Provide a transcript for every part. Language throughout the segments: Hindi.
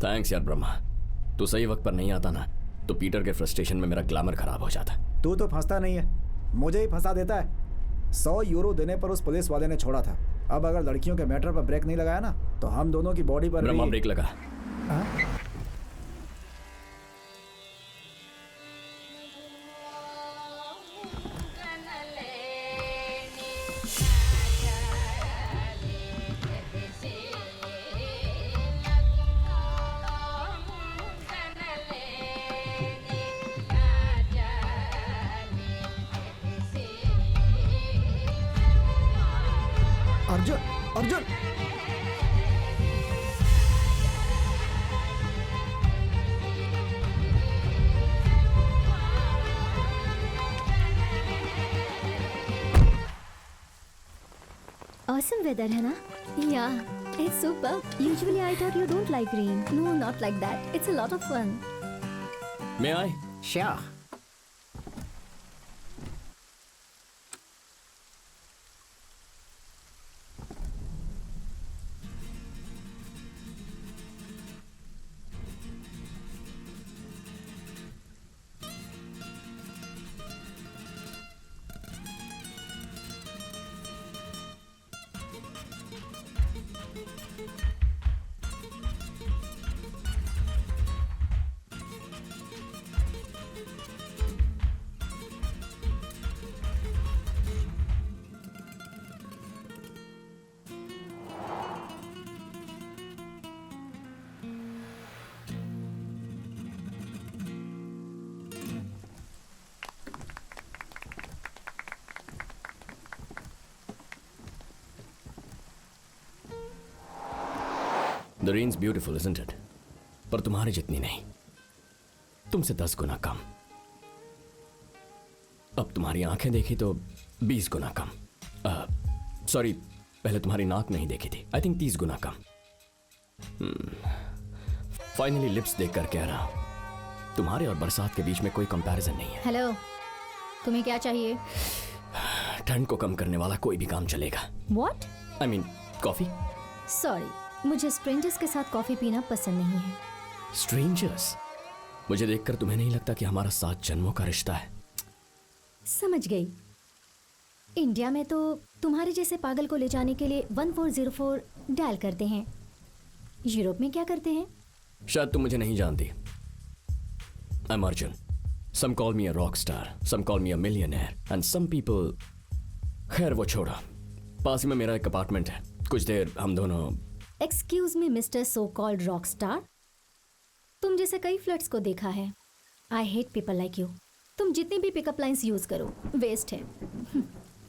थैंक्स यार ब्रह्मा, तू सही वक्त पर नहीं आता ना तो पीटर के फ्रस्ट्रेशन में मेरा ग्लैमर खराब हो जाता। तू तो फंसता नहीं है, मुझे ही फंसा देता है। 100 यूरो देने पर उस पुलिस वाले ने छोड़ा था। अब अगर लड़कियों के मैटर पर ब्रेक नहीं लगाया ना तो हम दोनों की बॉडी पर ब्रह्मा भी... ब्रेक लगा। अर्जुन, अर्जुन! Awesome weather है ना? Yeah, it's super. Usually I thought you don't like rain. No, not like that. It's a lot of fun. मैं आए? श्या। The rain's beautiful, isn't it? पर तुम्हारे जितनी नहीं, तुमसे 10 गुना कम। अब तुम्हारी आंखें देखी तो 20 गुना कम। सॉरी, पहले तुम्हारी नाक नहीं देखी थी। I think 30 Guna come. Finally lips देख कर कह रहा हूं, तुम्हारे और बरसात के बीच में कोई कंपैरिजन नहीं है। हेलो, तुम्हें क्या चाहिए? ठंड को कम करने वाला कोई भी काम चलेगा। What? I mean coffee. Sorry, मुझे स्ट्रेंजर्स के साथ कॉफी पीना पसंद नहीं है। स्ट्रेंजर्स? मुझे देखकर तुम्हें नहीं लगता कि हमारा 7 जन्मों का रिश्ता है? समझ गई। इंडिया में तो तुम्हारे जैसे पागल को ले जाने के लिए 1404 डायल करते हैं। यूरोप में क्या करते हैं? शायद तुम मुझे नहीं जानती। I am Arjun. Some call me a rock star, some call me a millionaire and some people... खैर वो छोड़ो, पास ही में मेरा एक अपार्टमेंट है। कुछ देर हम दोनों... excuse me mister so called rock star, तुम जैसे कई फ्लर्ट्स को देखा है। I hate people like you. तुम जितनी भी पिकअप लाइंस यूज करो वेस्ट है।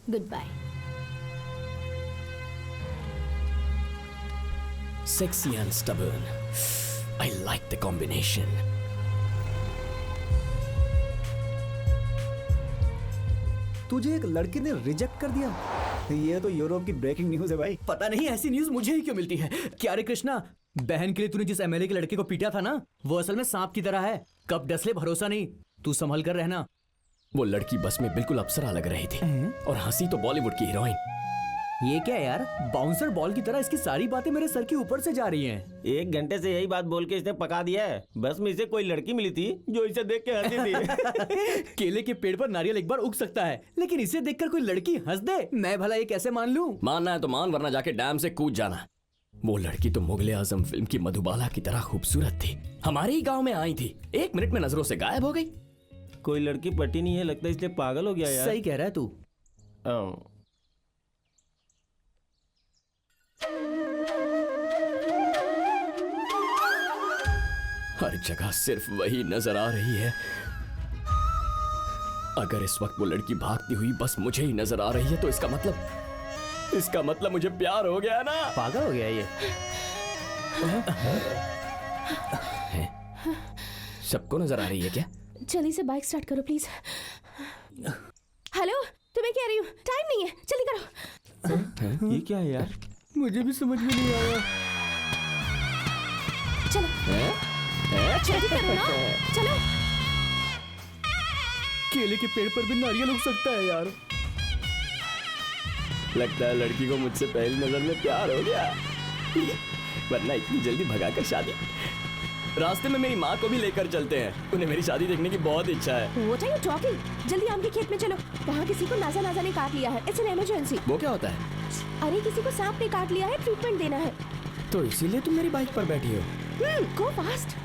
Good bye. Sexy and stubborn. I like the combination. तुझे एक लड़की ने रिजेक्ट कर दिया? ये तो यूरोप की ब्रेकिंग न्यूज है भाई। पता नहीं ऐसी न्यूज मुझे ही क्यों मिलती है। क्या रे कृष्णा, बहन के लिए तूने जिस एमएलए के लड़के को पीटा था ना, वो असल में सांप की तरह है। कब डसले भरोसा नहीं, तू संभल कर रहना। वो लड़की बस में बिल्कुल अप्सरा लग रही थी और हंसी तो बॉलीवुड की हीरोइन। ये क्या यार, बाउंसर बॉल की तरह इसकी सारी बातें मेरे सर के ऊपर से जा रही हैं। 1 घंटे से यही बात बोल के इसने पका दिया है। बस में इसे कोई लड़की मिली थी जो इसे देख के हंसी थी। केले के पेड़ पर नारियल एक बार उग सकता है, लेकिन इसे देखकर कोई लड़की हंस दे, मैं भला ये कैसे मान लूं? मानना है तो मान, वरना जाके डैम से कूद जाना। वो लड़की तो मुगले आजम फिल्म की मधुबाला की तरह खूबसूरत थी। हमारे ही गांव में आई थी, 1 मिनट में नजरों से गायब हो गई। कोई लड़की पटी नहीं है, लगता है इसलिए पागल हो गया यार। सही कह रहा है तू। हर जगह सिर्फ वही नजर आ रही है। अगर इस वक्त वो लड़की भागती हुई बस मुझे ही नजर आ रही है तो इसका मतलब मुझे प्यार हो गया ना। पागल हो गया ये। सबको नजर आ रही है क्या? जल्दी से बाइक स्टार्ट करो प्लीज। हेलो, तुम्हें कह रही हूँ, टाइम नहीं है, जल्दी करो। ये क्या है यार? मुझे भी समझ में नहीं आया। चलो जल्दी करो ना, चलो। केले के पेड़ पर भी नारियल उग सकता है यार। लगता है लड़की को मुझसे पहली नजर में प्यार हो गया, वरना इतनी जल्दी भगाकर शादी। रास्ते में मेरी माँ को भी लेकर चलते हैं, उन्हें मेरी शादी देखने की बहुत इच्छा है। What are you talking? जल्दी आम के खेत में चलो, वहाँ किसी को नाजा ने काट लिया है। It's an emergency. वो क्या होता है? अरे किसी को सांप ने काट लिया है, ट्रीटमेंट देना है। तो इसीलिए तुम मेरी बाइक पर बैठी हो। Go fast.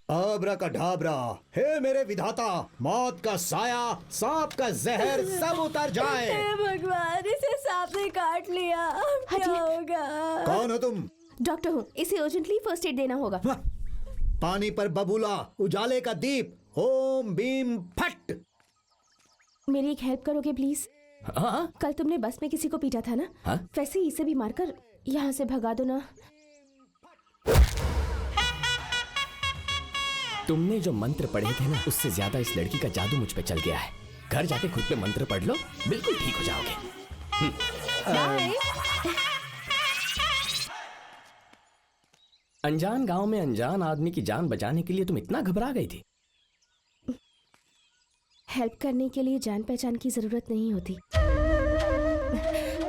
अब्राकडाब्रा, हे मेरे विधाता, मौत का साया, सांप का जहर सब उतर जाए। भगवान, इसे सांप ने काट लिया, अब क्या हटिए। होगा? कौन हो तुम? डॉक्टर हूँ, इसे अर्जेंटली फर्स्ट एड देना होगा। हाँ, पानी पर बबूला, उजाले का दीप, ओम बीम फट। मेरी एक हेल्प करोगे प्लीज? हाँ कल तुमने बस में किसी को पीटा था ना? हाँ? वैसे ही इसे भी मारकर यहाँ से भगा दो ना। तुमने जो मंत्र पढ़े थे ना, उससे ज्यादा इस लड़की का जादू मुझ पे चल गया है। घर जाके खुद पे मंत्र पढ़ लो, बिल्कुल ठीक हो जाओगे। बाय। अनजान गांव में अनजान आदमी की जान बचाने के लिए तुम इतना घबरा गई थी? हेल्प करने के लिए जान पहचान की जरूरत नहीं होती।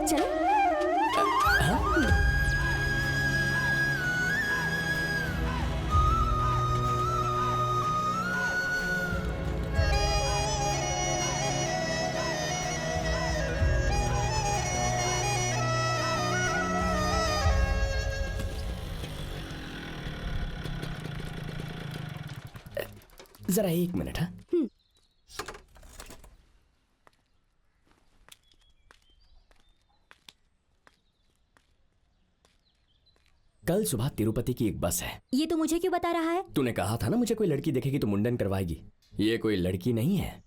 चलो। जरा 1 मिनट। हाँ, कल सुबह तिरुपति की एक बस है। ये तो मुझे क्यों बता रहा है? तूने कहा था ना मुझे कोई लड़की देखेगी तो मुंडन करवाएगी। ये कोई लड़की नहीं है,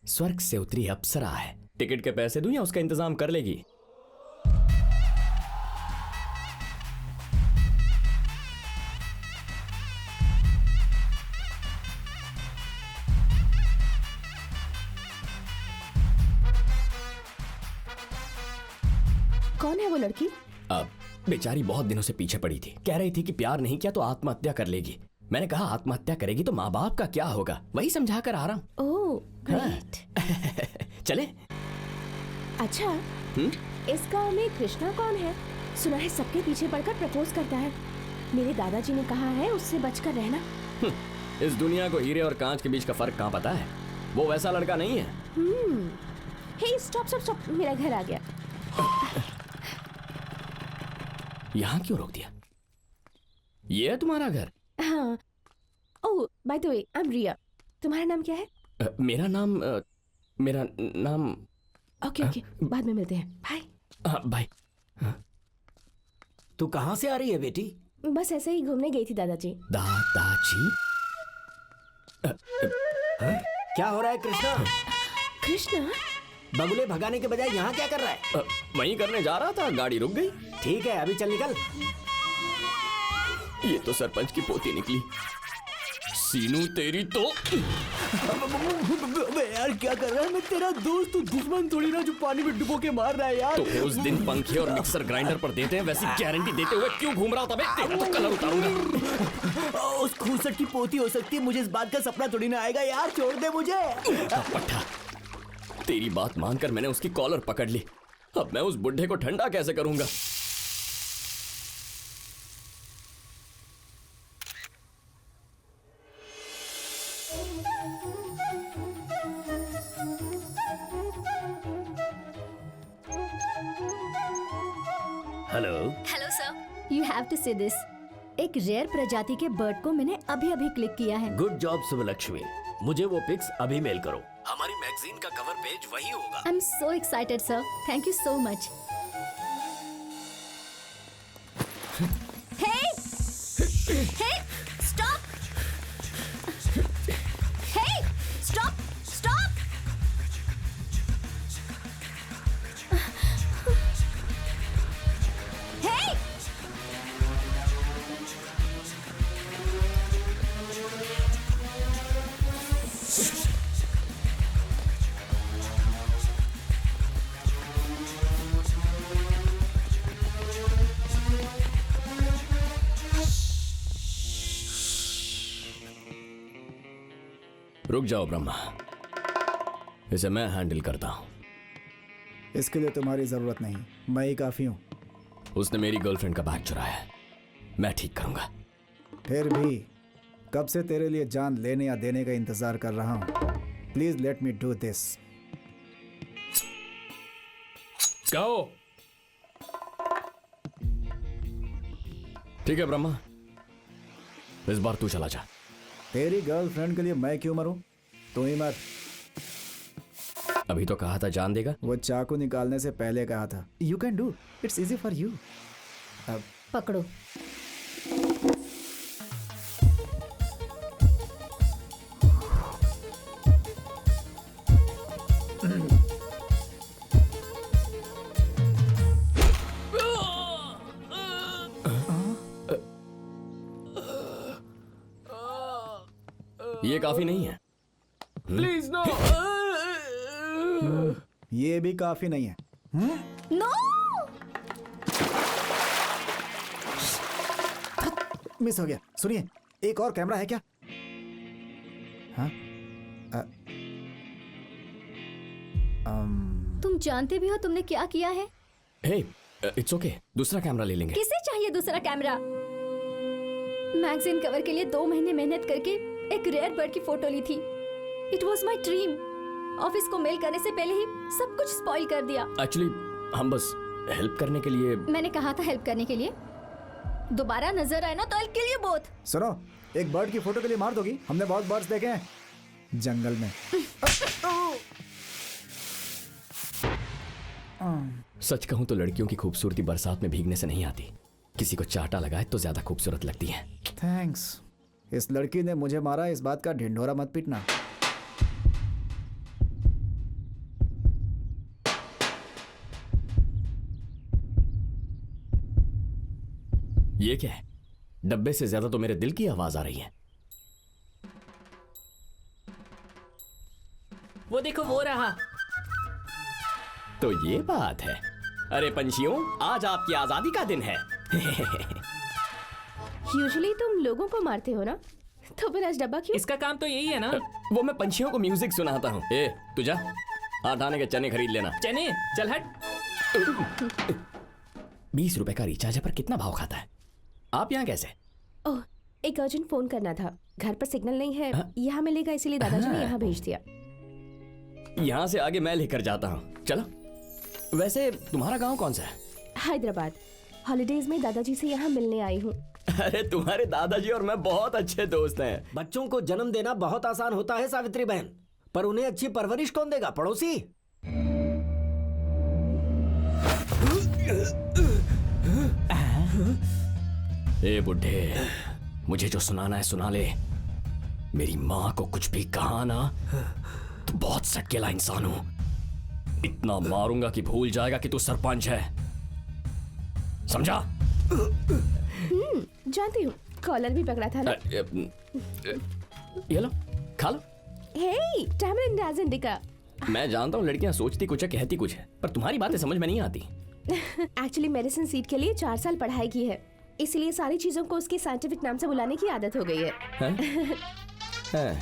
स्वर्ग से उतरी अप्सरा है। टिकट के पैसे दूं या उसका इंतजाम कर लेगी? कौन है वो लड़की? अब बेचारी बहुत दिनों से पीछे पड़ी थी, कह रही थी कि प्यार नहीं किया तो आत्महत्या कर लेगी। मैंने कहा आत्महत्या करेगी तो माँ बाप का क्या होगा, वही समझा कर आ रहा हूँ। Oh great. चले? अच्छा, इस गांव में कृष्णा कौन है? सुना है सबके पीछे पड़कर प्रपोज करता है। मेरे दादाजी ने कहा है उससे बचकर रहना। इस दुनिया को हीरे और कांच के बीच का फर्क कहाँ पता है? वो वैसा लड़का नहीं है। हे स्टॉप स्टॉप स्टॉप, मेरा घर आ गया। यहाँ क्यों रोक दिया? ये है तुम्हारा घर? हाँ। Oh by the way, I am Riya. तुम्हारा नाम क्या है? मेरा नाम ओके ओके, बाद में मिलते हैं। बाय। भाई। तू कहाँ से आ रही है बेटी? बस ऐसे ही घूमने गई थी दादाजी। दादाजी? क्या हो रहा है कृष्णा? कृष्णा? बगुले भगाने के बजाय यहाँ क्या कर रहा है? वहीं करने जा रहा था, गाड़ी रुक गई। ठीक है, अभी चल निकल। ये तो सरपंच की पोती निकली। सीनू तेरी तो। अबे यार क्या कर रहा है? मैं तेरा दोस्त, तू दुश्मन थोड़ी ना जो पानी में डुबो के मार रहा है यार। तो उस दिन पंखे और मिक्सर ग्राइंडर पर देते हैं, वैसी गारंटी देते हुए क्यों घूम रहा था? बे तेरा तो कलर उतारूंगा। उस खूसट की पोती हो सकती है, मुझे इस बात का सपना थोड़ी ना आएगा यार। छोड़ दे मुझे। पट्टा, तेरी बात मानकर मैंने उसकी कॉलर पकड़ ली। अब मैं उस बुढ़े को ठंडा कैसे करूंगा? Hello. Hello sir, you have to see this. एक रेयर प्रजाति के बर्ड को मैंने अभी अभी क्लिक किया है। गुड जॉब शुभलक्ष्मी, मुझे वो पिक्स अभी मेल करो। हमारी मैगजीन का कवर पेज वही होगा। I am so excited sir, thank you so much. Hey stop! Hey stop! Stop! Hey! रुक जाओ ब्रह्मा, इसे मैं हैंडल करता हूं। इसके लिए तुम्हारी जरूरत नहीं, मैं ही काफी हूँ। उसने मेरी गर्लफ्रेंड का बैग चुराया है, मैं ठीक करूंगा। फिर भी कब से तेरे लिए जान लेने या देने का इंतजार कर रहा हूँ. Please let me do this. कहो. ठीक है ब्रह्मा, इस बार तू चला जा. तेरी गर्लफ्रेंड के लिए मैं क्यों मरूं? तू ही मर. अभी तो कहा था जान देगा. वो चाकू निकालने से पहले कहा था. You can do, it's easy for you. पकड़ो. ये काफी नहीं है. Please no. ये भी काफी नहीं है. नो. मिस हो गया. सुनिए, एक और कैमरा है क्या? हाँ? तुम जानते भी हो तुमने क्या किया है? हे, इट्स ओके. दूसरा कैमरा ले लेंगे. किसे चाहिए दूसरा कैमरा? मैगजीन कवर के लिए 2 महीने मेहनत करके एक रेयर बर्ड की फोटो ली थी. It was my dream. Office को मेल करने से पहले ही सब कुछ स्पॉइल कर दिया. एक्चुअली हम बस हेल्प करने के लिए. मैंने कहा था हेल्प करने के लिए. दोबारा नजर आए ना तो I'll kill you both. सुनो, एक बर्ड की फोटो के लिए मार दोगी? हमने बहुत बर्ड्स देखे हैं जंगल में. सच कहूं तो लड़कियों की खूबसूरती बरसात में भीगने से नहीं आती. किसी को चाटा लगाए तो ज्यादा खूबसूरत लगती है. थैंक्स. इस लड़की ने मुझे मारा, इस बात का ढिंढोरा मत पीटना. ये क्या है? डब्बे से ज्यादा तो मेरे दिल की आवाज आ रही है. वो देखो वो रहा. तो ये बात है. अरे पंछियों, आज आपकी आजादी का दिन है. यूजुअली तुम लोगों को मारते हो ना, तो फिर आज डब्बा क्यों? इसका काम तो यही है ना. वो मैं पंछियों को म्यूजिक सुनाता हूँ. ए तू जा, आठ आने के चने खरीद लेना. चने चल हट. 20 रुपए का रिचार्ज है, पर कितना भाव खाता है? आप यहाँ कैसे? ओह, एक अर्जेंट फोन करना था. घर पर सिग्नल नहीं है. यहाँ मिलेगा, इसीलिए दादाजी ने यहाँ भेज दिया. यहाँ से आगे मैं लेकर जाता हूँ. चलो. वैसे तुम्हारा गांव कौन सा है? हैदराबाद. हॉलीडेज में दादाजी से यहाँ मिलने आई हूँ. अरे तुम्हारे दादाजी और मैं बहुत अच्छे दोस्त हैं. बच्चों को जन्म देना बहुत आसान होता है सावित्री बहन, पर उन्हें अच्छी परवरिश कौन देगा? पड़ोसी. ए बुढ़े, मुझे जो सुनाना है सुना ले. मेरी माँ को कुछ भी कहा ना तो बहुत सटकेला इंसान हूं. इतना मारूंगा कि भूल जाएगा कि तू सरपंच है. समझा? जानती हूँ, कॉलर भी पकड़ा था ना. ये लो, खा लो. हे, टैमरिंड एज इंडिका. मैं जानता हूँ लड़कियां सोचती कुछ है, कहती कुछ है, पर तुम्हारी बातें समझ में नहीं आती. एक्चुअली मेडिसिन सीट के लिए 4 साल पढ़ाई की है, इसलिए सारी चीजों को उसके साइंटिफिक नाम से बुलाने की आदत हो गई है. हैं?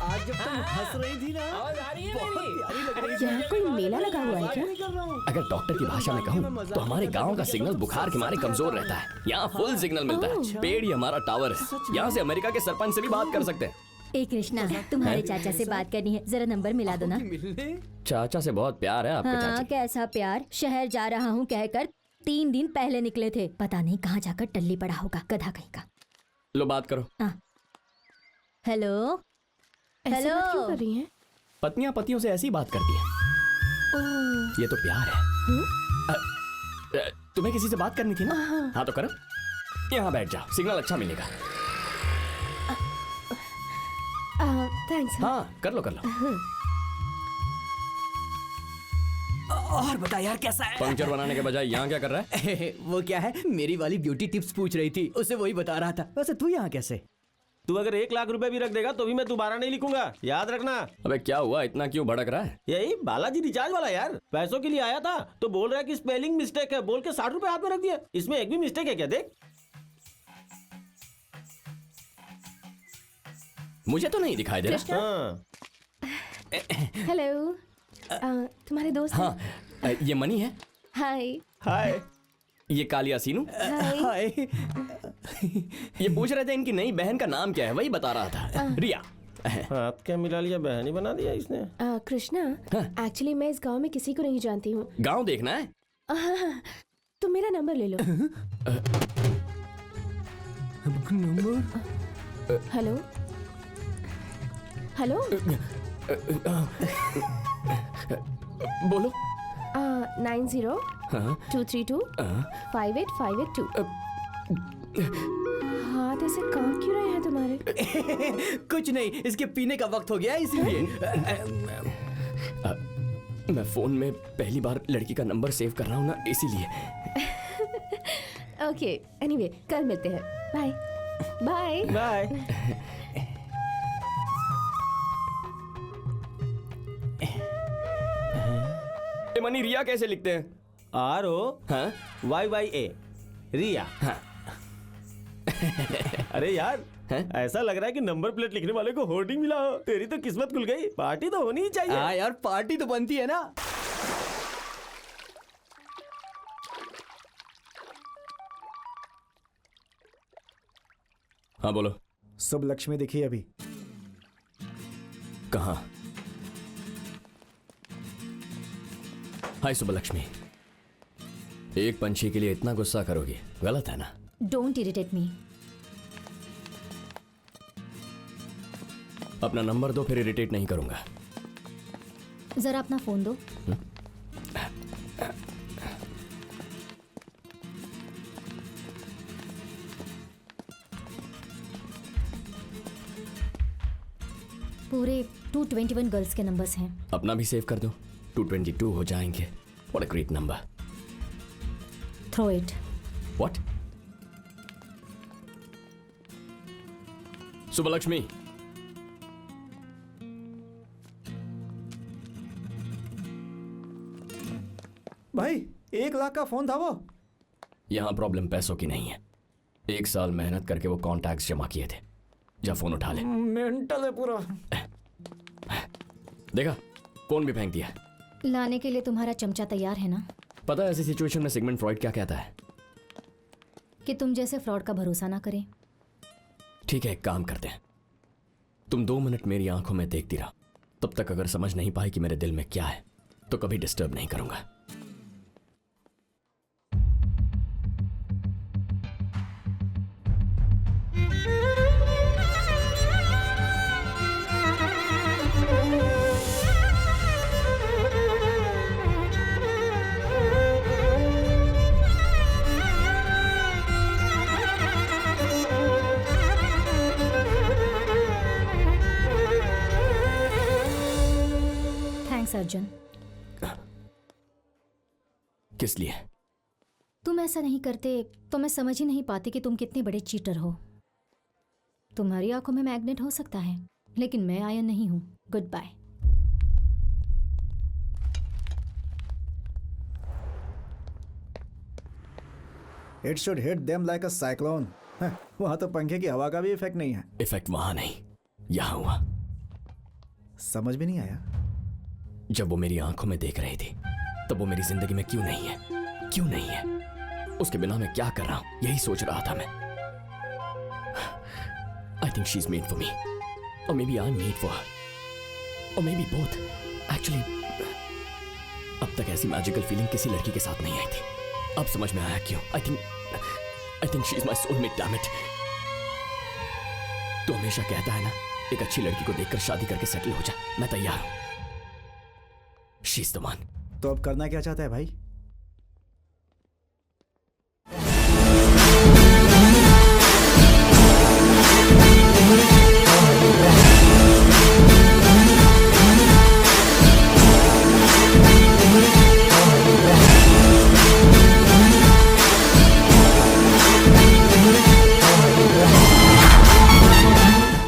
आज जब तुम हंस रही थी ना, यहाँ कोई मेला लगा हुआ है क्या? अगर डॉक्टर की भाषा में कहूँ तो हमारे गांव का सिग्नल बुखार के मारे कमजोर रहता है. यहाँ फुल सिग्नल मिलता है. पेड़ ही हमारा टावर है. यहाँ से अमेरिका के सरपंच से भी बात कर सकते हैं. ए कृष्णा, तुम्हारे चाचा से बात करनी है. जरा नंबर मिला दो ना. चाचा से बहुत प्यार है आपको. हाँ, चाची, कैसा प्यार. शहर जा रहा हूँ कहकर 3 दिन पहले निकले थे. पता नहीं कहाँ जाकर टल्ली पड़ा होगा, गधा कहीं का. लो बात करो. हेलो. ऐसे हेलो. बात क्यों कर रही हैं? पत्नियां पतियों से ऐसी बात करती हैं. ये तो प्यार है. तुम्हें किसी से बात करनी थी ना? हाँ तो करो. यहाँ बैठ जाओ, सिग्नल अच्छा मिलेगा. थैंक्स. हाँ कर लो कर लो. और बता यार कैसा है? पंक्चर बनाने के बजाय यहाँ क्या कर रहा है? वो क्या है, मेरी वाली ब्यूटी टिप्स पूछ रही थी, उसे वही बता रहा था. वैसे तू यहाँ कैसे? तू अगर 1 लाख रुपए भी रख देगा तो भी मैं दोबारा नहीं लिखूंगा, याद रखना. अबे क्या हुआ, इतना क्यों भड़क रहा है? यही बालाजी रिचार्ज वाला यार, पैसों के लिए आया था तो बोल रहा है कि स्पेलिंग मिस्टेक है, बोल के 60 रुपए हाथ में रख दिया. इसमें एक भी मिस्टेक है क्या? देख. मुझे तो नहीं दिखाई दे रहा. कृष्णा. हाँ. हेलो. तुम्हारे दोस्त हैं? हाँ ये मनी है. हाय. हाय. ये कालिया सीनू, हाय। ये पूछ रहे थे इनकी नई बहन का नाम क्या है, वही बता रहा था। रिया। हाथ क्या मिला लिया, बहन ही बना दिया इसने। कृष्णा, एक्चुअली मैं इस गांव में किसी को नहीं जानती हूँ। गांव देखना है? हाँ, तुम मेरा नंबर ले लो। नंबर? Hello hello. बोलो। 90-232-58582। हाथ ऐसे कांप क्यों रहे हैं तुम्हारे? कुछ नहीं, इसके पीने का वक्त हो गया है इसीलिए। मैं फोन में पहली बार लड़की का नंबर सेव कर रहा हूँ ना, इसीलिए। ओके, एनीवे कल मिलते हैं। Bye bye bye. Mani, Riya कैसे लिखते हैं? ROYYA, रिया। हाँ। अरे यार, ऐसा लग रहा है कि नंबर प्लेट लिखने वाले को होर्डिंग मिला हो। तेरी तो किस्मत खुल गई, पार्टी तो होनी ही चाहिए। हाँ यार, पार्टी तो बनती है ना। हाँ बोलो। शुभ लक्ष्मी दिखी अभी? कहाँ? हाय सुबलक्ष्मी। एक पंछी के लिए इतना गुस्सा करोगी, गलत है ना? Don't irritate me. अपना नंबर दो, फिर इरिटेट नहीं करूंगा। जरा अपना फोन दो। पूरे 221 गर्ल्स के नंबर्स हैं। अपना भी सेव कर दो, 222 हो जाएंगे। What a great number. Throw it. What? Subalakshmi. भाई 1 लाख का फोन था वो। यहां प्रॉब्लम पैसों की नहीं है। 1 साल मेहनत करके वो कॉन्टैक्ट्स जमा किए थे। जा फोन उठा ले। मेंटल है पूरा। देखा, फोन भी फेंक दिया। लाने के लिए तुम्हारा चमचा तैयार है ना? पता है ऐसी सिचुएशन में सिगमंड फ्रॉइड क्या कहता है? कि तुम जैसे फ्रॉड का भरोसा ना करें। ठीक है, एक काम करते हैं। तुम 2 मिनट मेरी आंखों में देखती रहो। तब तक अगर समझ नहीं पाई कि मेरे दिल में क्या है तो कभी डिस्टर्ब नहीं करूंगा। थैंक्स अर्जुन। किस लिए? तुम ऐसा नहीं करते तो मैं समझ ही नहीं पाती कि तुम कितने बड़े चीटर हो। तुम्हारी आंखों में मैग्नेट हो सकता है, लेकिन मैं आयन नहीं हूं। Good bye. It should hit them like a cyclone. वहां तो पंखे की हवा का भी इफेक्ट नहीं है। इफेक्ट वहां नहीं, यहां हुआ। समझ भी नहीं आया। जब वो मेरी आंखों में देख रही थी तब वो मेरी जिंदगी में क्यों नहीं है? क्यों नहीं है? उसके बिना मैं क्या कर रहा हूं, यही सोच रहा था मैं। I think she is made for me, और maybe I am made for her, और मे बी बोथ। एक्चुअली अब तक ऐसी मैजिकल फीलिंग किसी लड़की के साथ नहीं आई थी। अब समझ में आया क्यों। आई think she is my soulmate, damn it. तो हमेशा कहता है ना, एक अच्छी लड़की को देखकर शादी करके सेटल हो जा। मैं तैयार हूं। She is the one. तो अब करना क्या चाहता है भाई?